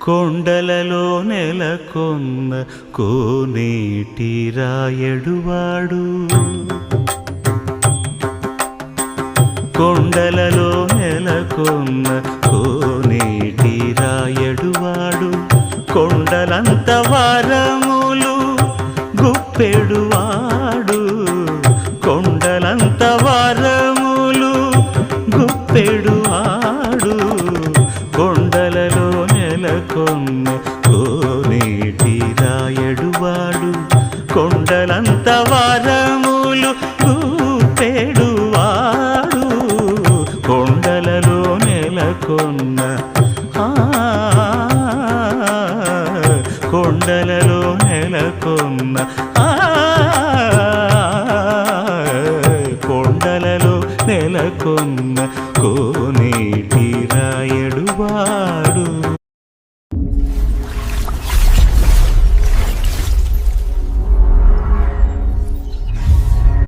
కొండలలో నెలకొన్న కోనేటి రాయడువాడు కొండలలో నెలకొన్న కోనేటి రాయడువాడు కొండలంత వరములు గుప్పెడువాడు కొండలంత వరములు గుప్పెడువాడు కొండలలో నెలకొన్న కోనేటి రాయడువాడు కొండలంత వరములు గుప్పెడువాడు కొండలలో నెలకొన్న కొండలలో నెలకొన్న కొండలలో నెలకొన్న